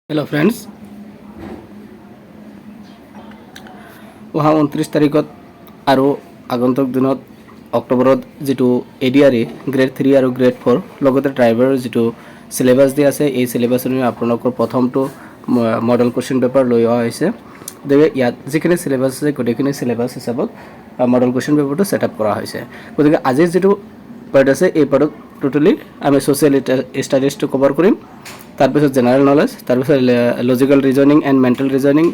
Hello friends वहाँ 29 तारिखत और आगंतुक दिन अक्टोबर जी एडीआरई ग्रेड 3 और ग्रेड 4 लगते ट्राइबर जी सिलेबास दी आसे ये सिलेबास अपना प्रथम तो मॉडल क्वेश्चन पेपर लै गए इतना जी सिलेबास है गोटेखिनि सिलेबास हिसाब से मॉडल क्वेश्चन पेपर तो सेटअप गति के आज जी पार्ट आसे ये पार्ट टोटली आम सोशियल स्टाडिज तो कवर करें तार जेनेरेल नलेज तार logical reasoning and mental reasoning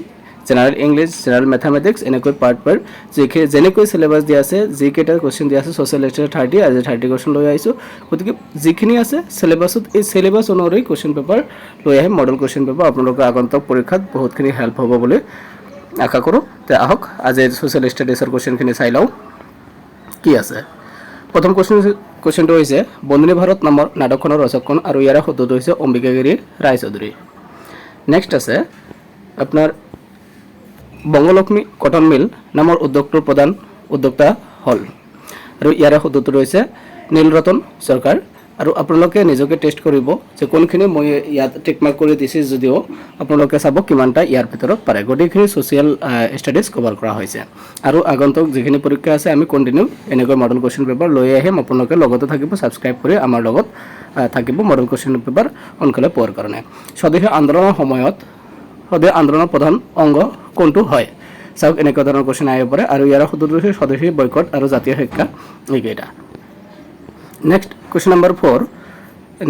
general English general mathematics एनेक पार्ट पर जेनेक सिलेबास दी आसे जीकेटा क्वेश्चन दी आसे सोशियल स्टाडिज 30 आज 30 क्वेश्चन लै आइसो गति के जिखिनि आसे सिलेबासत सिलेबास अनुसरि क्वेश्चन पेपर लै आहिम मॉडल क्वेश्चन पेपर आपनलोक आगंतुक परीक्षात बहुतखिनि हेल्प हब बोली आशा करो ते आहक आज सोशियल स्टाडिजर क्वेश्चनखिनि चाइ लওঁ कि आसे प्रथम क्वेश्चन तो बंदिनी भारत नाমৰ नाटकखনৰ ৰচকখন और ইয়াৰ শব্দটো হৈছে অম্বিকাগিৰি ৰায়চৌধুৰী। नेक्स्ट আছে আপোনাৰ বঙ্গলক্ষ্মী কটন মিল নামৰ উদ্যোগটোৰ প্ৰধান উদ্যোক্তা হল আৰু ইয়াৰ শব্দটো হৈছে নীলৰতন সরকার और आपलोके निजके टेस्ट करिब जे कोनखिनि মই ইয়াত টিক মার্ক কৰি দিছি যদিও आपलोके চাব কিমানটা ইয়াৰ ভিতৰত পাৰে গটিখিনি সোশ্যাল স্টাডিজ কভাৰ কৰা হৈছে আৰু আগন্তুক যিখিনি পৰীক্ষা আছে আমি কন্টিনিউ এনেকৈ মডেল কোশ্চেন পেপাৰ লৈ আহিম आपलोके লগতে থাকিব সাবস্ক্ৰাইব কৰি আমাৰ লগত থাকিব মডেল কোশ্চেন পেপাৰ অনকলে পোৱাৰ কাৰণে স্বদেশী আন্দোলনৰ সময়ত স্বদেশী আন্দোলনৰ প্ৰধান অংগ কোনটো হয় চাওক এনেকুৱা ধৰণৰ কোশ্চেন আহিব পাৰে আৰু ইয়াৰ সদুৰ স্বদেশী বয়কট আৰু জাতীয় শিক্ষা এইকেইটা। नेक्स्ट क्वेश्चन नम्बर 4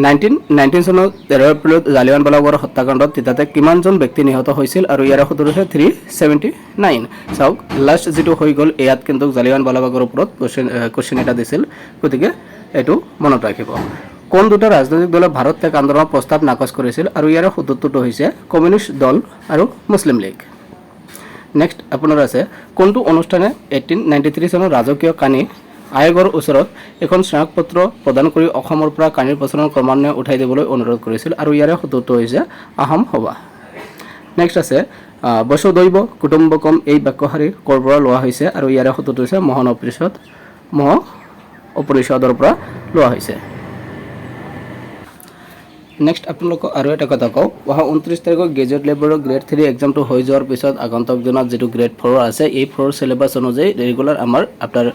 1919 सनत 13 एप्रिल জালিয়ানৱালাবাগৰ হত্যাকাণ্ডত তিতাতে কিমানজন ব্যক্তি নিহত হৈছিল আৰু ইয়াৰ সদুৰ 379 চাওক লাষ্ট যেটো হৈ গল ইয়াত কিন্তু জালিয়ানৱালাবাগৰ ওপৰত কোশ্চেন এটা দিছিল গতিকে এটো মনত ৰাখিব কোন দুটা ৰাজনৈতিক দলে ভাৰত ত্যাগ আন্দোলনৰ প্ৰস্তাৱ নাকচ কৰিছিল আৰু ইয়াৰ সদুৰটো হৈছে কমিউনিষ্ট দল আৰু মুছলিম লীগ। नेक्स्ट আপোনাৰ আছে কোনটো অনুষ্ঠানে 1893 চনৰ ৰাজকীয় কানি আয়োগৰ ওচৰত এখন স্মাৰকপত্ৰ প্ৰদান কৰি অসমৰ পৰা কানিৰ প্ৰচলন ক্ৰমান্বয়ে উঠাই দিবলৈ অনুৰোধ কৰিছিল আৰু ইয়াৰ সদুৰটো হৈছে আহোম সভা। নেক্সট আছে বসুদৈৱ কুটুম্বকম এই বাক্যশাৰী কৰ পৰা লোৱা হৈছে আৰু ইয়াৰ সদুৰটো হৈছে মহান উপনিষদৰ পৰা লোৱা হৈছে। नेक्स्ट आपलोक और एटा कथा कौ वहाँ 29 तारिख गेजेट लेवल ग्रेड 3 एग्जाम तो हो जोर पिছত आगंतुक दिनत जो ग्रेड 4 আছে এই 4 सिलेबास अनुযায়ী रेगुलर आमार आफ्टर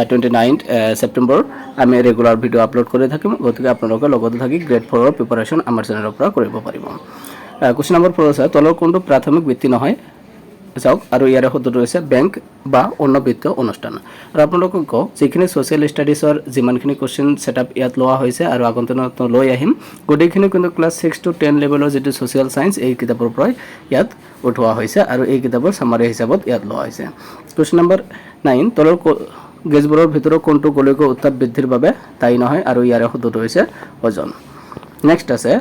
29 सेप्टेम्बर आम रेगुलर भिडिओ आपलोड कर থাকিম গতিকে আপোনালোকে লগতে থাকি গ্ৰেড 4 প্ৰিপাৰেচন আমাৰ চেনেলৰ পৰা কৰিব পাৰিব। क्वेश्चन नम्बर 4 আছে তলৰ কোনটো প্ৰাথমিক বৃত্তি নহয় চাওক আৰু ইয়াৰ সদুৰটো হৈছে বেংক বা অন্য বিত্তীয় অনুষ্ঠান আৰু আপোনালোকক কওঁ যিখিনি সোশ্যাল স্টাডিজৰ যিমানখিনি কোশ্চেন সেটআপ ইয়াত লোৱা হৈছে আৰু আগন্তুক লৈ আহিম গোটেইখিনি কিন্তু ক্লাস 6 to 10 লেভেলৰ যেটো সোশ্যাল সায়েন্স এই কিতাপৰ পৰা ইয়াত উঠোৱা হৈছে আৰু এই কিতাপৰ সামাৰী হিচাপত ইয়াত লোৱা হৈছে। क्वेश्चन नम्बर 9 তলৰ গেজবোৰৰ ভিতৰত কোনটো গোলকীয় উত্তাপ বৃদ্ধিৰ বাবে দায়ী নহয় আৰু ইয়াৰ সদুৰটো হৈছে ওজন। নেক্সট আছে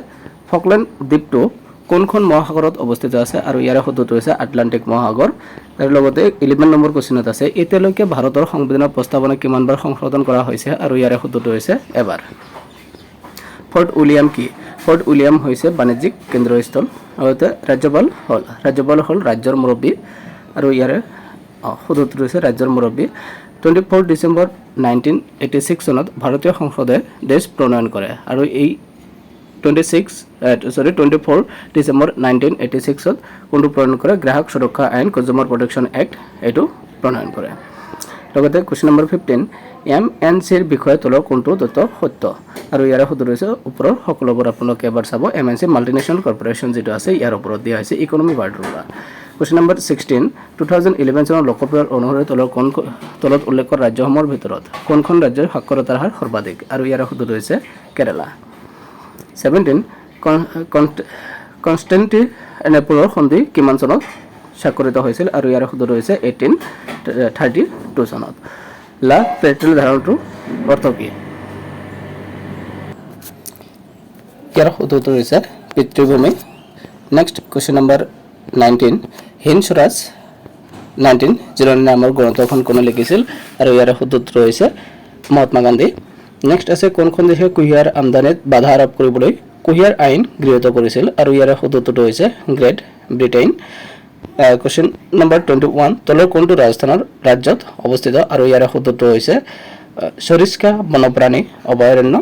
ফকলেণ্ড দ্বীপটো কোনখন মহাসাগৰত অৱস্থিত আছে আৰু ইয়াৰ সদুৰটো হৈছে আটলান্টিক মহাসাগৰ। তাৰ লগতে 11 নম্বৰ কোশ্চেনত আছে এতিয়ালৈকে ভাৰতৰ সংবিধানৰ প্ৰস্তাৱনা কিমানবাৰ সংশোধন কৰা হৈছে আৰু ইয়াৰ সদুৰটো হৈছে এবাৰ। ফৰ্ট উইলিয়াম কি ফৰ্ট উইলিয়াম হৈছে বাণিজ্যিক কেন্দ্ৰস্থল আৰু ৰাজ্যপাল হল ৰাজ্যৰ মুৰব্বী আৰু ইয়াৰ সদুৰটো হৈছে ৰাজ্যৰ মুৰব্বী। 24 ডিসেম্বৰ 1986 চনত ভাৰতীয় সংসদে দেশ প্ৰণয়ন কৰে আৰু এই 24 ডিসেম্বৰ 1986 কোনটো প্ৰণয়ন কৰে গ্ৰাহক সুৰক্ষা আইন কনজিউমাৰ প্ৰটেকশ্যন এক্ট এইটো প্ৰণয়ন কৰে। লগতে क्वेश्चन नम्बर 15 MNCৰ বিষয়ে তলৰ কোনটো তথ্য সত্য আৰু ইয়াৰ সদুৰ হৈছে ওপৰৰ সকলোবোৰ আপোনালোকে এবাৰ চাব MNC মাল্টিনেশ্যনেল কৰ্পোৰেচন যেটো আছে ইয়াৰ ওপৰত দিয়া হৈছে ইকোনমি বাৰ্ডৰ পৰা। क्वेश्चन नम्बर 16 2011 চনৰ লোকপ্ৰিয় অনুসৰি তলত উল্লেখ কৰা ৰাজ্যসমূহৰ ভিতৰত কোনখন ৰাজ্যৰ সাক্ষৰতাৰ হাৰ সৰ্বাধিক আৰু ইয়াৰ সদুৰ হৈছে কেৰালা। 17 কনষ্টেণ্টিনোপলৰ সন্ধি কিমান চনত স্বাক্ষৰিত হৈছিল আৰু ইয়াৰ সদুৰ হৈছে 1832 চনত। লা পেট্ৰল ধাৰণাটোৰ অৰ্থ কি ইয়াৰ সদুৰটো হৈছে পিতৃভূমি। Next question number 19 Hind Swaraj 1909 নামৰ গ্ৰন্থখন কোনে লিখিছিল আৰু ইয়াৰ সদুৰটো হৈছে মহাত্মা গান্ধী। नेक्स्ट আছে কোনখন দেশে কুহিয়াৰ আমদানিত বাধা আৰোপ কৰিবলৈ কুহিয়াৰ আইন গৃহীত কৰিছিল আৰু ইয়াৰ সদুৰটো হৈছে গ্ৰেট ব্ৰিটেইন। क्वेश्चन नम्बर 21 তলৰ কোনটো ৰাজস্থানৰ ৰাজ্যত অৱস্থিত আৰু ইয়াৰ সদুৰটো হৈছে সৰিস্কা বন্যপ্ৰাণী অভয়াৰণ্য।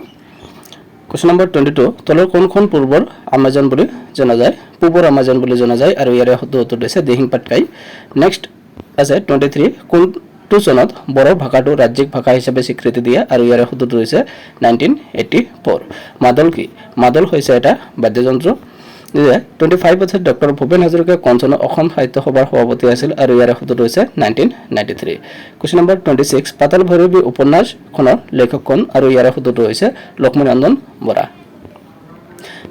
কোৱেশ্যন নম্বৰ 22 তলৰ কোনখন পূৰ্বৰ আমাজন বুলি জনা যায় পূবৰ আমাজন বুলি জনা যায় আৰু ইয়াৰে শুদ্ধ উত্তৰ হৈছে দিহিং পাটকাই নেক্সট আছে 23 কোনটো চনত বড়ো ভাষাটো ৰাজ্যিক ভাষা হিচাপে স্বীকৃতি দিয়ে আৰু ইয়াৰে শুদ্ধ উত্তৰ হৈছে 1984 মাদল কি মাদল হৈছে এটা বাদ্যযন্ত্ৰ 25 আছে ডক্টৰ ভূপেন হাজৰিকা কোন চনত অসম সাহিত্য সভাৰ সভাপতি আছিল আৰু ইয়াৰে শুদ্ধ উত্তৰ হৈছে 1993 কোৱেশ্যন নম্বৰ 26 পাতাল ভৈৰৱী উপন্যাসখনৰ লেখক কোন আৰু ইয়াৰে শুদ্ধ উত্তৰ হৈছে লক্ষ্মীনন্দন বৰা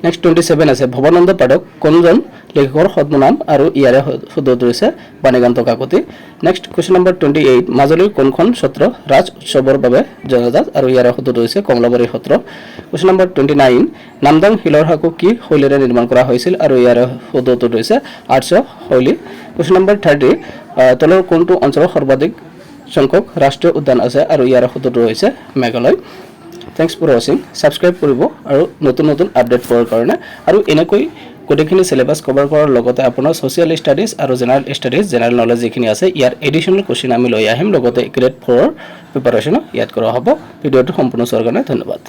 নেক্সট 27 আছে ভৱানন্দ পাঠক কোনজন লেখকৰ ছদ্মনাম আৰু ইয়াৰে শুদ্ধ উত্তৰ হৈছে Banikanta Kakati next question number 28 মাজুলীৰ কোনখন সত্ৰ ৰাজ উৎসৱৰ বাবে জনাজাত আৰু ইয়াৰে শুদ্ধ উত্তৰ হৈছে কমলাবাৰী সত্ৰ কোৱেশ্যন নম্বৰ 29 নামদাং শিলৰ সাঁকো কি শৈলীৰে নিৰ্মাণ কৰা হৈছিল আৰু ইয়াৰে শুদ্ধ উত্তৰ হৈছে আৰ্য শৈলী কোৱেশ্যন নম্বৰ 30 তলৰ কোনটো অঞ্চলত সৰ্বাধিক সংখ্যক ৰাষ্ট্ৰীয় উদ্যান আছে আৰু ইয়াৰে শুদ্ধ উত্তৰ হৈছে Meghalaya thanks for watching subscribe কৰিব আৰু নতুন নতুন আপডেট পোৱাৰ কাৰণে আৰু এনেকৈ গোটেইখিনি সিলেবাস কভাৰ কৰাৰ লগতে আপোনাৰ সোশ্যাল ষ্টাডিজ আৰু জেনাৰেল নলেজ যিখিনি আছে ইয়াৰ এডিশনাল কোশ্চেন আমি লৈ আহিম লগতে গ্ৰেড 4 প্ৰিপাৰেচন ইয়াত কৰা হ'ব ভিডিঅটো সম্পূৰ্ণ চোৱাৰ কাৰণে ধন্যবাদ